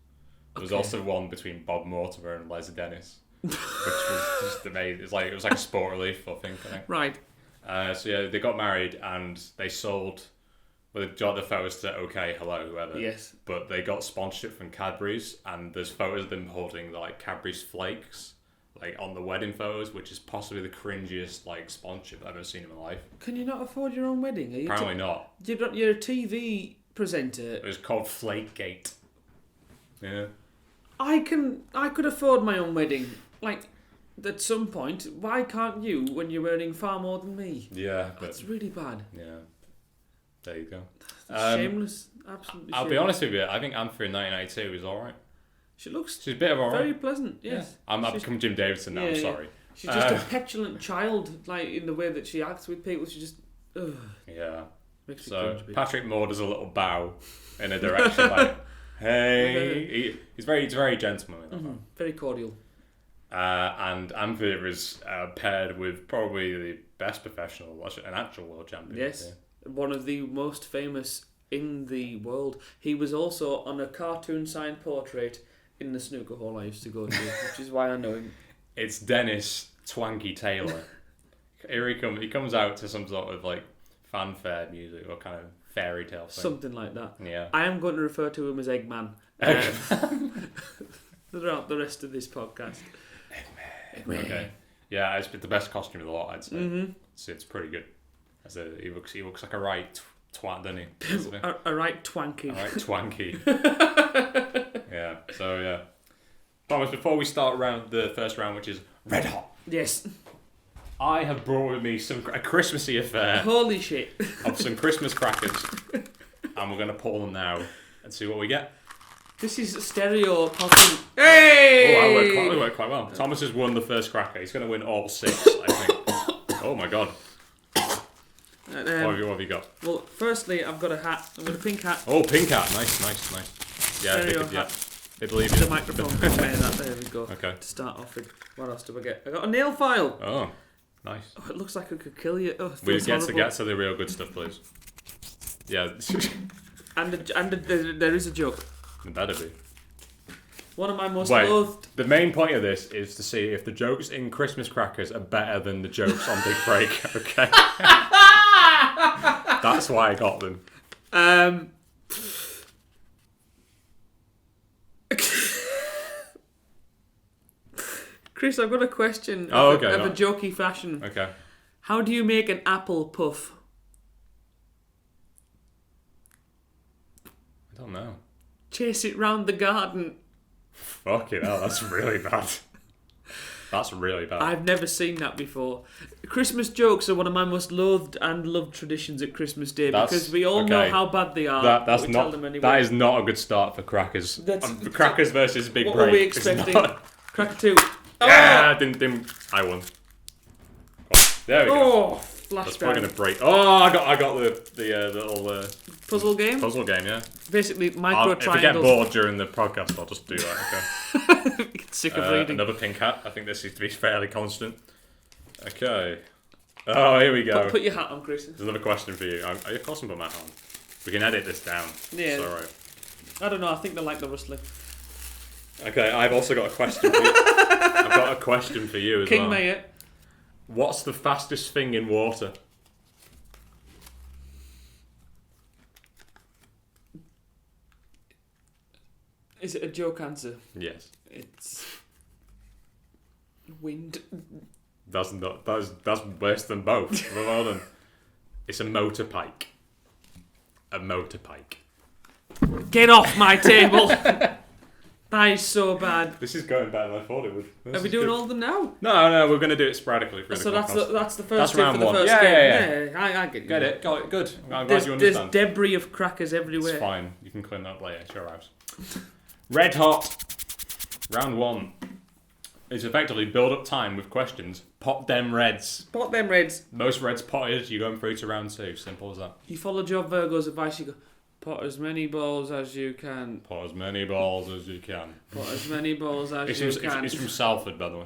There was also one between Bob Mortimer and Les Dennis, which was just amazing. It was like a sport relief, I think. Right. They got married and they sold... Well, they got the photos to OK, Hello, whoever. Yes. But they got sponsorship from Cadbury's, and there's photos of them holding Cadbury's flakes, on the wedding photos, which is possibly the cringiest sponsorship I've ever seen in my life. Can you not afford your own wedding? Are you Apparently not. You're a TV presenter. It was called Flakegate. Yeah. I could afford my own wedding. At some point, why can't you when you're earning far more than me? Yeah, but that's really bad. Yeah. There you go. Shameless, absolutely. I'll be honest with you. I think Anther in 1992 is all right. She looks She's a bit of all right. very pleasant. Yes. Yeah. I've become Jim Davidson now. I'm sorry. She's just a petulant child, like in the way that she acts with people. She just. Yeah. Makes me So cringe a bit. Patrick Moore does a little bow in a direction like, hey. He's very gentlemanly. Mm-hmm. Very cordial. And Anther is paired with probably the best professional, an actual world champion. Yes. One of the most famous in the world. He was also on a cartoon signed portrait in the snooker hall I used to go to, which is why I know him. It's Dennis Twanky Taylor. Here he comes. He comes out to some sort of like fanfare music or kind of fairy tale thing. Something like that. Yeah. I am going to refer to him as Eggman. Throughout the rest of this podcast. Eggman. Okay. Yeah, it's the best costume of the lot, I'd say. Mm-hmm. It's pretty good. He looks like a right twat, doesn't he? a right twanky. A right twanky. Yeah. So yeah. Thomas, before we start the first round, which is red hot. Yes. I have brought with me a Christmassy affair Holy shit. of some Christmas crackers, and we're going to pull them now and see what we get. This is stereo popping. Hey! Oh, that worked quite well. Thomas has won the first cracker. He's going to win all 6, I think. Oh my god. What have you got? Well, firstly, I've got a hat. I've got a pink hat. Oh, pink hat. Nice. Yeah, they believe you. The microphone. There we go. Okay. To start off with, what else do I get? I got a nail file. Oh, nice. Oh, it looks like I could kill you. Oh, We get to the real good stuff, please. Yeah. and there is a joke. It better be. One of my most loathed. The main point of this is to see if the jokes in Christmas crackers are better than the jokes on Big Break. Okay. That's why I got them. Chris, I've got a question of a jokey fashion. Okay. How do you make an apple puff? I don't know. Chase it round the garden. Fucking hell, that's really bad. That's really bad. I've never seen that before. Christmas jokes are one of my most loathed and loved traditions at Christmas Day because we all know how bad they are. That's not. Tell them anyway. That is not a good start for crackers. Crackers versus Big Break. What were we expecting? Cracker 2. Yeah, didn't. I won. There we go. Oh, flashback. That's probably gonna break. Oh, I got the little puzzle game. Puzzle game, yeah. Basically, micro triangles. If I get bored during the podcast, I'll just do that. Okay. Get sick of reading. Another pink hat. I think this is to be fairly constant. Okay. Oh, here we go. Put your hat on, Chris. There's another question for you. Of course, I'm putting my hat on. We can edit this down. Yeah. It's all right. I don't know. I think they like the rustling. Okay, I've also got a question for you. I've got a question for you as King well. Mayor. What's the fastest thing in water? Is it a joke answer? Yes. It's wind. That's worse than both. Well done. It's a motor pike. A motor pike. Get off my table. That is so bad. This is going better than I thought it would. Are we doing all of them now? No, we're going to do it sporadically. So that's the first round for the one. first game. Yeah, I get you. Get it. Got it. Good. I'm glad There's you understand. debris of crackers everywhere. It's fine. You can clean that up later. It's your house. Red hot. Round 1. It's effectively build up time with questions. Pot them reds. Pot them reds. Most reds potted. You're going through to round 2. Simple as that. You follow Joe Virgo's advice. You go, pot as many balls as you can. Pot as many balls as you can. Pot as many balls as you can. It's from Salford, by the way.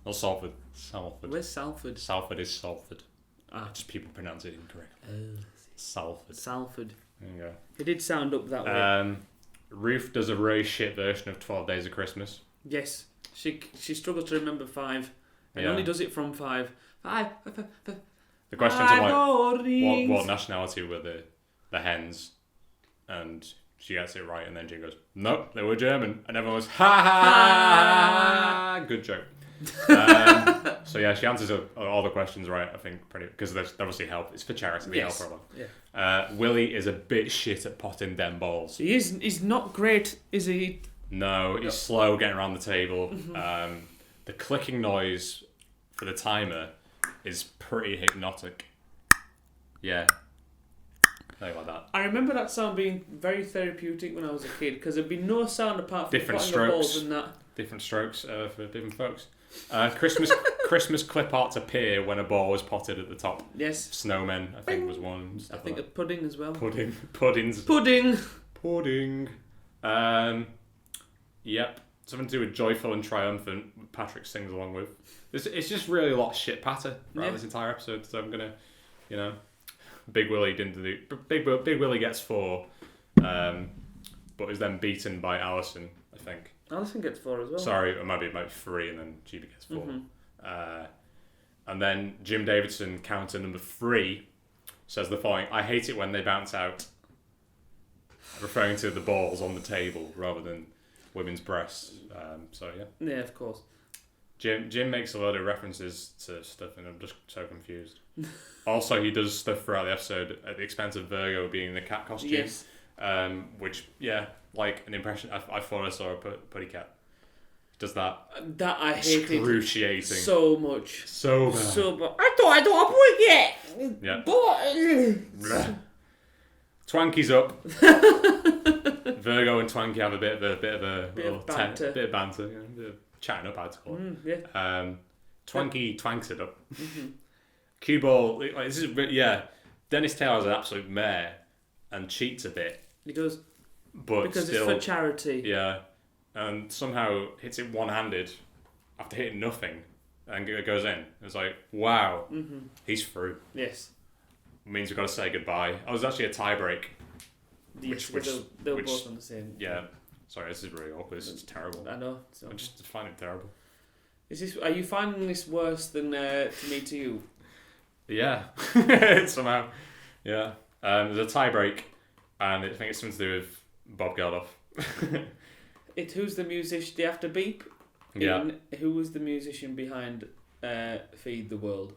Not Salford. Salford. Where's Salford? Salford is Salford. Ah. Just people pronounce it incorrectly. Salford. Salford. There you go. It did sound up that way. Ruth does a very shit version of 12 Days of Christmas. Yes. She struggles to remember 5. And only does it from 5. 5. The questions are like, what nationality were the hens? And she gets it right, and then she goes, nope, they were German. And everyone goes, ha ha ha. Good joke. So yeah, she answers all the questions right, I think, because there's obviously help. It's for charity, we help her along. Yeah. Willie is a bit shit at potting them balls. He's not great, is he? No, he's slow getting around the table. Mm-hmm. The clicking noise for the timer is pretty hypnotic. Yeah. Something like that. I remember that sound being very therapeutic when I was a kid because there'd be no sound apart from Different putting the balls strokes. in that. Different strokes for different folks. Christmas clip arts appear when a ball is potted at the top. Yes. Snowmen, I think, was one. And I stuff think like of pudding as well. Puddings. Pudding. Pudding. Yep. Something to do with joyful and triumphant. Patrick sings along with. It's just really a lot of shit patter throughout this entire episode. So I'm gonna, Big Willie didn't do. Big Willie gets 4, but is then beaten by Alison, I think. Alison gets 4 as well. Sorry, it might be 3, and then GB gets 4. And then Jim Davidson, counter number 3, says the following: "I hate it when they bounce out," referring to the balls on the table rather than women's breasts. Yeah, of course. Jim makes a lot of references to stuff, and I'm just so confused. Also, he does stuff throughout the episode at the expense of Virgo being in the cat costume. Yes. Which, like an impression. I thought I saw a putty cat. Does that? That I hated excruciating so much. So bad. So bad. I thought I don't want yet. Yeah. But Twanky's up. Virgo and Twanky have a bit of banter. bit of banter, a bit of chatting up, I'd call it. Yeah. Twanky twanks it up. Cue ball. This is Dennis Taylor's an absolute mare and cheats a bit. He does. But because still, it's for charity. Yeah, and somehow hits it one-handed after hitting nothing, and it goes in. It's like, wow, he's through. Yes. Means we've got to say goodbye. I was actually a tie break. Yes, they were both on the same. Yeah. Sorry, this is really awkward. This is terrible. I know. I just find it terrible. Are you finding this worse than To Me To You? Yeah. Somehow. Yeah. There's a tie break, and I think it's something to do with Bob Geldof. Who's the musician? They have to beep. Yeah. Who was the musician behind Feed the World?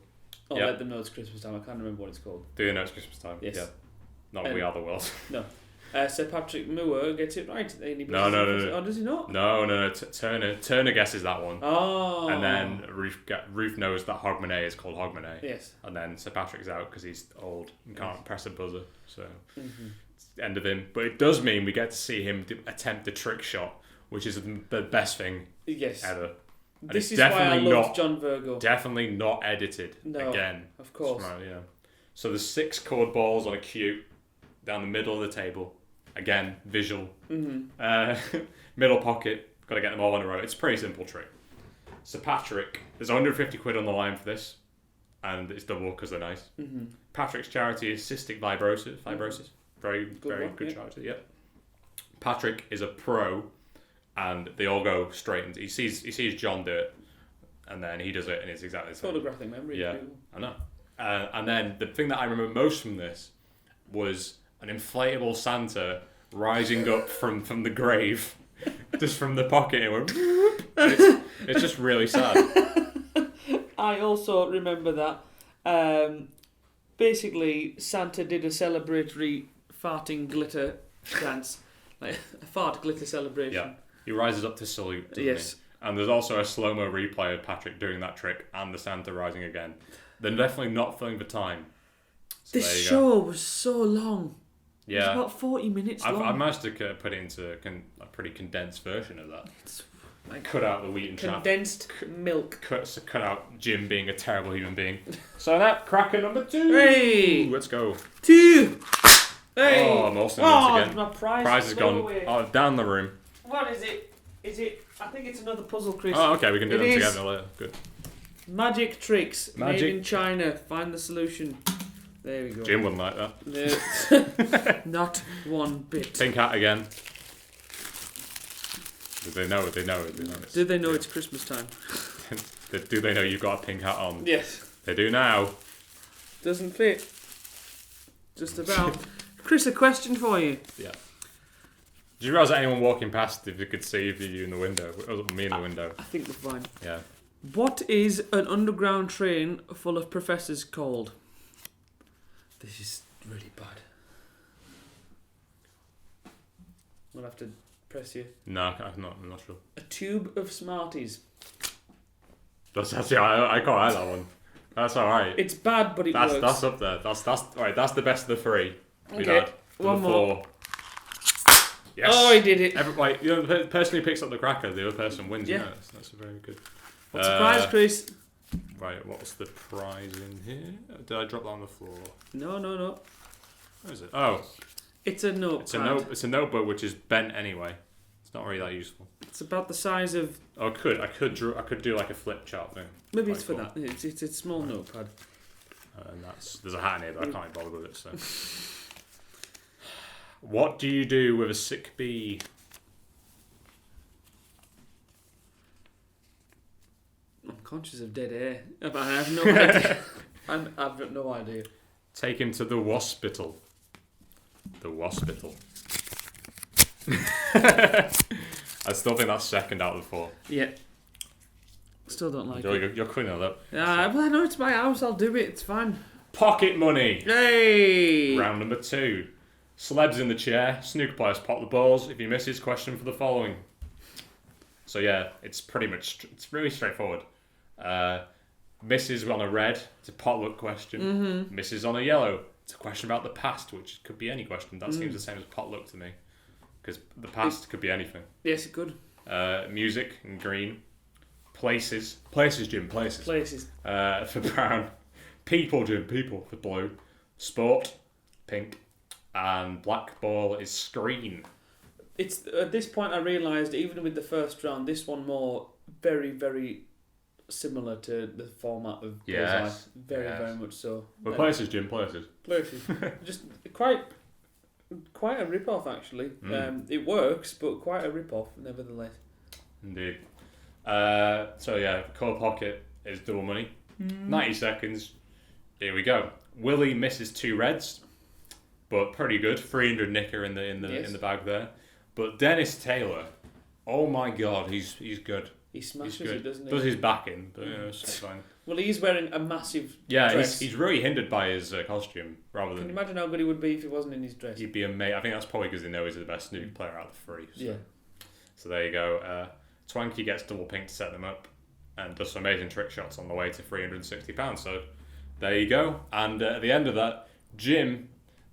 Or Let Them Know It's Christmas Time. I can't remember what it's called. Do you know it's Christmas time? Yes. Yeah. Not We Are the World. No. Sir Patrick Moore gets it right. No. Oh, does he not? No. Turner guesses that one. Oh. And then Ruth knows that Hogmanay is called Hogmanay. Yes. And then Sir Patrick's out because he's old and can't press a buzzer. So it's the end of him. But it does mean we get to see him attempt the trick shot, which is the best thing ever. And This is why I love John Virgo. Definitely not edited again. Of course. So there's 6 chord balls on a cue down the middle of the table. Again, visual. Middle pocket. Got to get them all in a row. It's a pretty simple trick. So Patrick, there's 150 quid on the line for this, and it's double because they're nice. Patrick's charity is cystic fibrosis. Very good charity. Yeah. Patrick is a pro, and they all go straight into. He sees John do it, and then he does it, and it's exactly the same. Photographic memory. Yeah, I know. And then the thing that I remember most from this was an inflatable Santa rising up from the grave, just from the pocket. It went. It's just really sad. I also remember that. Basically, Santa did a celebratory farting glitter dance, like a fart glitter celebration. Yeah, he rises up to salute. Yes. He? And there's also a slow-mo replay of Patrick doing that trick and the Santa rising again. They're definitely not filling for time. So this show was so long. Yeah. It was about 40 minutes long. I managed to put it into a pretty condensed version of that. Cut out the wheat and chaff. Condensed milk. Cut out Jim being a terrible human being. So that cracker number 2. Hey! Let's go. 2! Hey! Oh, I'm also once again. My Prize has gone down the room. What is it? I think it's another puzzle, Chris. Oh, okay, we can do them together later. Good. Magic tricks made in China. Find the solution. There we go. Jim wouldn't like that. No. Not one bit. Pink hat again. Do they know? Do they know it's Christmas time? Do they know you've got a pink hat on? Yes. They do now. Doesn't fit. Just about. Chris, a question for you. Yeah. Did you realise that anyone walking past, if they could see you in the window, me in the window? I think we're fine. Yeah. What is an underground train full of professors called? This is really bad. We'll have to press you. No, I'm not sure. A tube of Smarties. That's actually I quite like that one. That's all right. It's bad, but it works. That's up there. That's all right. That's the best of the 3. We Okay, died. one Number more. 4. Yes. Oh, he did it. Right, the person who picks up the cracker, the other person wins. Yeah. Yeah, that's a very good. What's the prize, Chris? Right, what's the prize in here? Did I drop that on the floor? No. Where is it? Oh, It's a notepad. it's a notebook which is bent anyway. It's not really that useful. It's about the size of... Oh, I could do like a flip chart thing. Maybe Quite it's for cool. that. It's a small notepad. And there's a hat in here, but I can't be bothered with it. So, what do you do with a sick bee? I'm conscious of dead air, but I have no idea. I've got no idea. Take him to the waspital. The waspital. I still think that's second out of the 4. Yeah. Still don't like it. You're cleaning it up. Yeah, well, I know it's my house. I'll do it. It's fine. Pocket money. Hey! Round number 2. Celebs in the chair. Snooker players pot the balls. If he misses, question for the following. So yeah, it's really straightforward. Misses on a red, it's a potluck question. Mm-hmm. Misses on a yellow, it's a question about the past, which could be any question. That seems the same as potluck to me, because the past could be anything. Yes, it could. Music in green. Places, Jim, places. Places. For brown. People, Jim, people for blue. Sport, pink. And black ball is screen. It's at this point I realised, even with the first round, this one more very, very similar to the format of Bullseye. Bullseye. Very much so. Well, places, Jim, places. Places. Just quite a rip-off, actually. It works, but quite a rip-off, nevertheless. Indeed. So yeah, Core Pocket is double money. 90 seconds. Here we go. Willie misses 2 reds, but pretty good. 300 nicker in the bag there. But Dennis Taylor, oh my God, he's good. He smashes He's good. it, doesn't he? Does his back in, but it's fine. Well, he's wearing a massive Yeah, dress. he's really hindered by his costume rather Can you than. imagine how good he would be if he wasn't in his dress? He'd be amazing. I think that's probably because they know he's the best snooker player out of the 3. So. Yeah. So there you go. Twanky gets double pink to set them up and does some amazing trick shots on the way to £360. So there you go. And at the end of that, Jim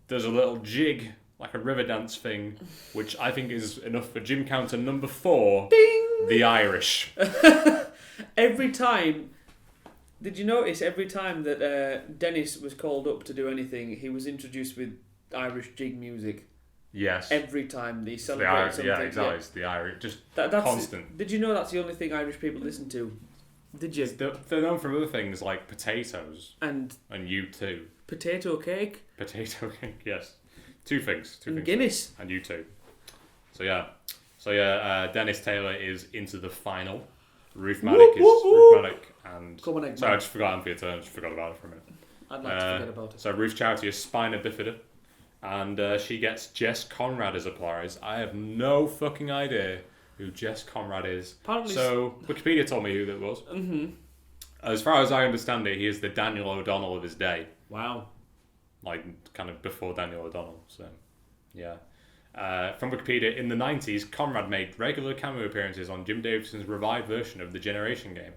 does a little jig, like a river dance thing, which I think is enough for Jim counter number 4, Bing! The Irish. Every time, did you notice every time that Dennis was called up to do anything, he was introduced with Irish jig music? Yes. Every time they The celebrated Irish, something. yeah, exactly. It's the Irish. Just That's constant. Did you know that's the only thing Irish people listen to? Did you? They're known for other things like potatoes And U2. potato cake. Potato cake, yes. Two things. And Guinness. And U2. So yeah, Dennis Taylor is into the final. Ruth Maddock and Come on, Eggman. sorry, I just forgot for your turn. I just forgot about it for a minute. I'd like to forget about it. So Ruth Charity is spina bifida, and she gets Jess Conrad as a prize. I have no fucking idea who Jess Conrad is. Apparently So Wikipedia told me who that was. Mm-hmm. As far as I understand it, he is the Daniel O'Donnell of his day. Wow. Like kind of before Daniel O'Donnell. So yeah. From Wikipedia, in the 90s, Conrad made regular cameo appearances on Jim Davidson's revived version of the Generation Game.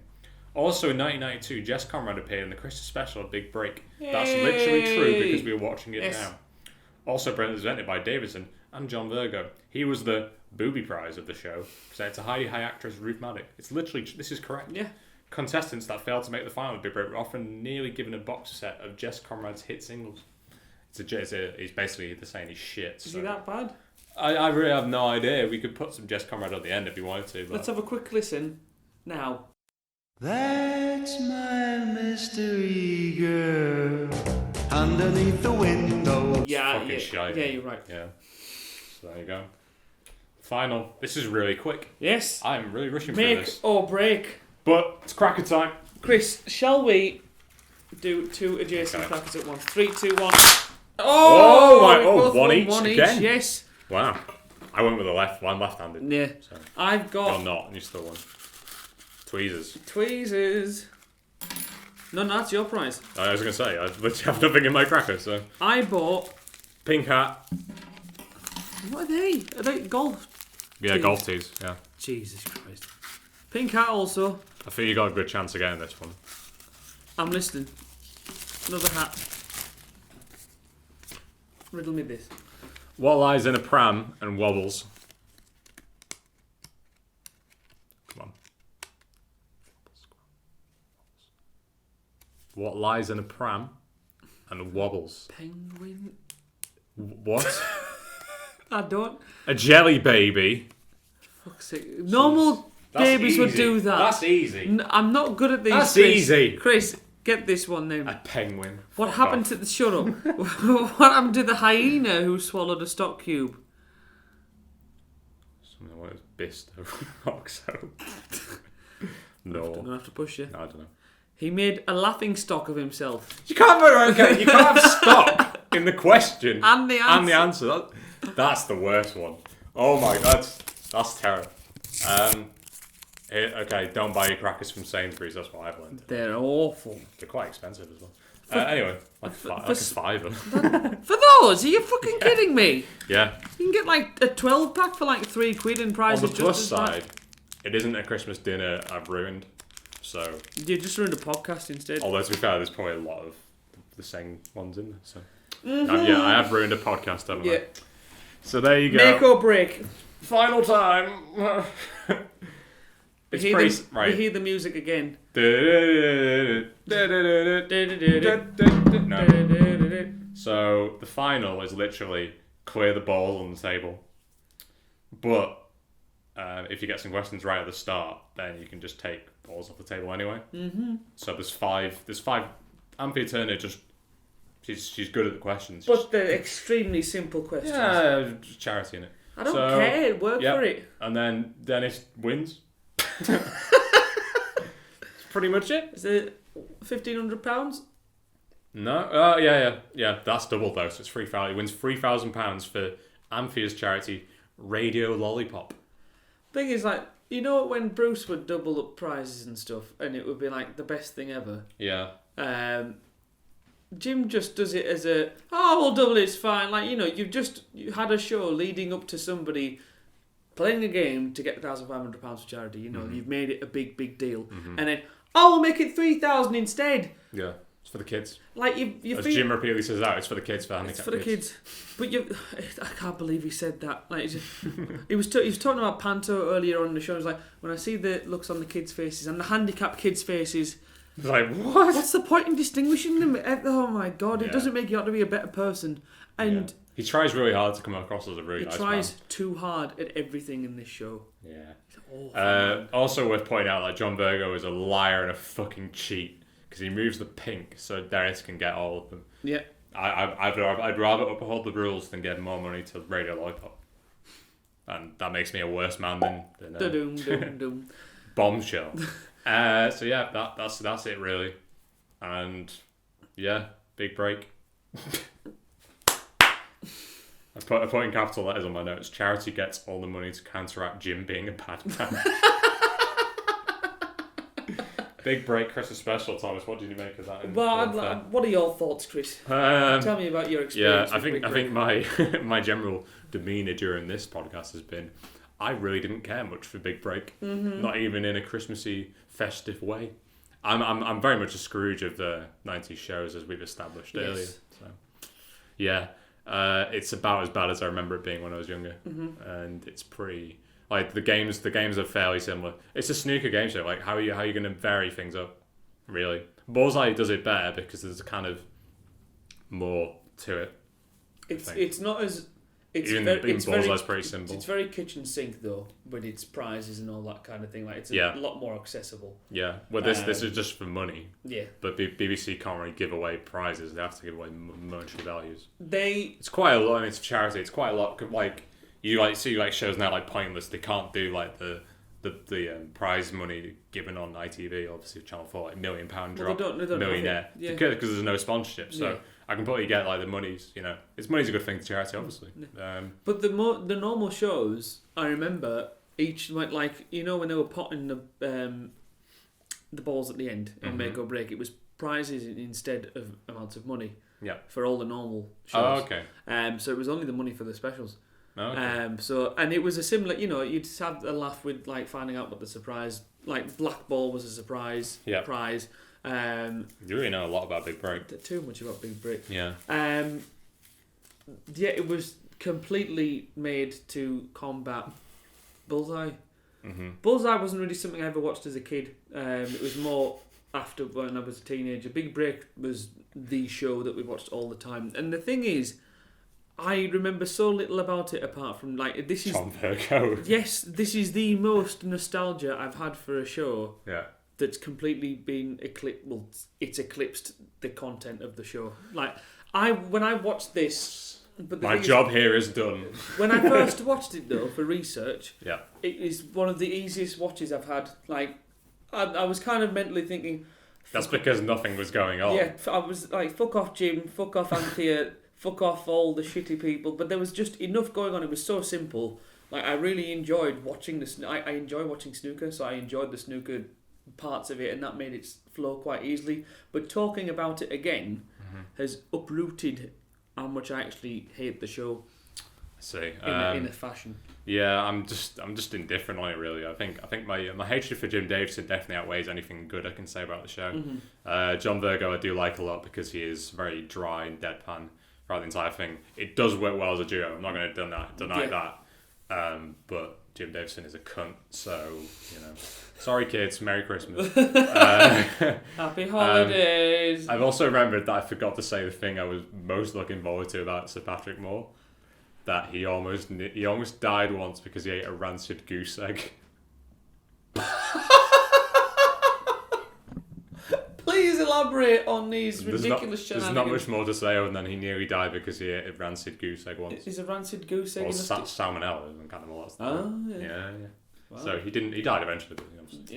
Also in 1992, Jess Conrad appeared in the Christmas special of Big Break. That's literally true because we are watching it now. Also presented by Davidson and John Virgo. He was the booby prize of the show, presented to highly high actress Ruth Maddock. It's literally, this is correct. Yeah. Contestants that failed to make the final of Big Break were often nearly given a box set of Jess Conrad's hit singles. He's basically the saying he's shit. Is he that bad? I really have no idea. We could put some Jess Conrad at the end if you wanted to. But Let's have a quick listen now. That's my mystery girl underneath the window. Yeah, fucking shite. yeah, you're right. Yeah. So there you go. Final. This is really quick. Yes. I'm really rushing through Make this. or break. But it's cracker time. Chris, shall we do 2 adjacent crackers at once? 3, 2, 1. Oh, my! we Oh, both one won each one again. Yes. Wow. I went with the left. Well, I'm left-handed. Yeah. So. I've got You're not, and you still won. Tweezers. tweezers. No, that's your prize. I was going to say, I literally have nothing in my cracker, so... I bought... Pink hat. What are they? Are they golf? Yeah, tees? golf tees, yeah. Jesus Christ. Pink hat also. I think you got a good chance of getting this one. I'm listening. Another hat. Riddle me this. What lies in a pram and wobbles? Come on. What lies in a pram and wobbles? Penguin. What? I don't. A jelly baby. Fuck's sake. Normal babies would do that. That's easy. I'm not good at these. That's Chris. easy. Chris, get this one now. A penguin. What Fuck happened off. to the shut up? What happened to the hyena who swallowed a stock cube? Something like Bisto Oxo. No. I'm gonna have to push you. No, I don't know. He made a laughing stock of himself. You can't you can't have stock in the question And the answer. That's the worst one. Oh my god, that's terrible. Okay, don't buy your crackers from Sainsbury's. That's what I've learned. They're awful. They're quite expensive as well. Anyway, like a fiver. For those? Are you fucking kidding me? Yeah. You can get like a 12-pack for like £3 in On prices. the just plus as bad. side, it isn't a Christmas dinner I've ruined. So, You just ruined a podcast instead. although to be fair, there's probably a lot of the same ones in there. So, yeah, I have ruined a podcast, haven't Yeah. I? So there you go. Make or break. Final time. It's We pretty right. hear the music again. No. So the final is literally clear the balls on the table. But if you get some questions right at the start, then you can just take balls off the table anyway. Mm-hmm. So there's five. Anthea Turner she's good at the questions. But they're extremely simple questions. Yeah, just charity in it. I don't care. Work yep. for it. And then Dennis wins. That's pretty much it. Is it £1,500? No, yeah. That's double though. So it's £3,000. He wins £3,000 for Anthea's charity, Radio Lollipop. Thing is, like, you know when Bruce would double up prizes and stuff, and it would be like the best thing ever. Yeah. Jim just does it as a we'll double it, it's fine. Like, you know, you had a show leading up to somebody playing a game to get £1,500 for charity. You know, you've made it a big deal, and then we'll make it 3,000 instead. Yeah. It's for the kids. Like you As feel, Jim repeatedly says that, it's for the kids, for handicapped it's for the kids. But I can't believe he said that. Like he was talking about Panto earlier on in the show. He was like, when I see the looks on the kids' faces and the handicapped kids' faces, It's like, what? what's the point in distinguishing them? Oh my god, it Yeah. doesn't make you out to be a better person. And He tries really hard to come across as a really he nice tries man. too hard at everything in this show. Yeah. Also worth pointing out that John Virgo is a liar and a fucking cheat because he moves the pink so Dennis can get all of them. Yeah. I'd rather uphold the rules than give more money to Radio Lollipop. And that makes me a worse man than Da-dum. Bombshell. So yeah, that's it really. And yeah, big break. I put in capital letters on my notes. Charity gets all the money to counteract Jim being a bad man. Big break Christmas special, Thomas. What did you make of that? What are your thoughts, Chris? Tell me about your experience. Yeah, I think my my general demeanour during this podcast has been, I really didn't care much for Big Break, not even in a Christmassy festive way. I'm very much a Scrooge of the 90s shows, as we've established earlier. So yeah, it's about as bad as I remember it being when I was younger, and it's pretty. Like the games are fairly similar. It's a snooker game show. Like how are you going to vary things up? Really, Bullseye does it better because there's kind of more to it. It's not as Even Bullseye's pretty simple. It's very kitchen sink though, with its prizes and all that kind of thing. Like it's a lot more accessible. Yeah, well this is just for money. Yeah, but BBC can't really give away prizes. They have to give away monetary values. It's quite a lot. I mean, it's charity. It's quite a lot. Like you see shows now like Pointless. They can't do like the prize money given on ITV, obviously Channel 4, like £1 million drop, they don't millionaire, because there's no sponsorship. So I can probably get like the monies. You know, money's a good thing to charity, obviously. But the normal shows, I remember each went like, you know, when they were potting the balls at the end and make or break, it was prizes instead of amounts of money. Yeah. For all the normal shows. Oh, okay. So it was only the money for the specials. Oh, okay. And it was a similar, you know, you'd have a laugh with like finding out what the surprise, like Black Ball was a surprise prize. You really know a lot about Big Break. Too much about Big Break. Yeah. yeah, it was completely made to combat Bullseye. Mm-hmm. Bullseye wasn't really something I ever watched as a kid. It was more after when I was a teenager. Big Break was the show that we watched all the time. And the thing is, I remember so little about it apart from like this is Tom Virgo. yes, this is the most nostalgia I've had for a show. Yeah. That's completely been eclipsed. Well, it's eclipsed the content of the show. Like when I watched this, but My job here is done. When I first watched it though for research, Yeah. it is one of the easiest watches I've had. Like I was kind of mentally thinking. That's because nothing was going on. Yeah, I was like, fuck off Jim, fuck off Anthea, fuck off all the shitty people. But there was just enough going on. It was so simple. Like I really enjoyed watching this. I enjoy watching snooker, so I enjoyed the snooker parts of it, and that made it flow quite easily. But talking about it again has uprooted how much I actually hate the show. I see. In a fashion. Yeah, I'm just indifferent on it really. I think my hatred for Jim Davidson definitely outweighs anything good I can say about the show. Mm-hmm. John Virgo I do like a lot because he is very dry and deadpan throughout the entire thing. It does work well as a duo. I'm not going to deny that. But Jim Davidson is a cunt, so sorry kids, Merry Christmas. Happy holidays. I've also remembered that I forgot to say the thing I was most looking forward to about Sir Patrick Moore. That he almost died once because he ate a rancid goose egg. Please elaborate on these ridiculous There's not much more to say other than he nearly died because he ate a rancid goose egg once. Is a rancid goose egg? Or salmonella and kind of all that stuff. Yeah. Wow. So he died eventually.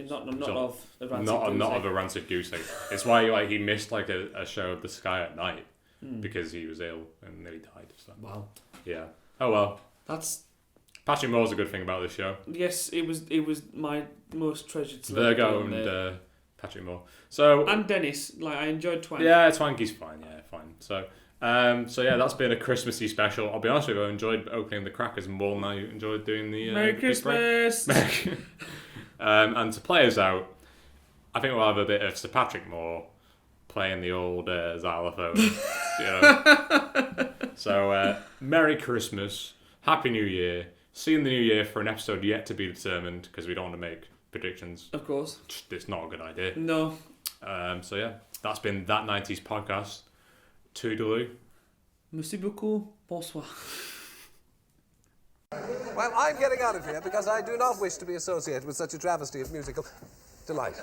Not of a rancid not goose of egg. a rancid goose egg. It's why he missed like a show of the Sky at night because he was ill and nearly died. So. Wow. Yeah. Oh well. That's Patrick Moore's a good thing about this show. yes. It was my most treasured celebrity Virgo on there. and Patrick Moore. So And Dennis. Like I enjoyed Twank. yeah, Twanky's fine. Yeah, fine. So yeah, that's been a Christmassy special. I'll be honest with you, I enjoyed opening the crackers more than I enjoyed doing the Merry Big Break. Christmas. And to play us out, I think we'll have a bit of Sir Patrick Moore playing the old xylophone. So, Merry Christmas, Happy New Year. See you in the new year for an episode yet to be determined because we don't want to make predictions. Of course. It's not a good idea. No. So yeah, that's been That 90s Podcast. Toodaloo. Merci beaucoup. Bonsoir. Well, I'm getting out of here because I do not wish to be associated with such a travesty of musical delight.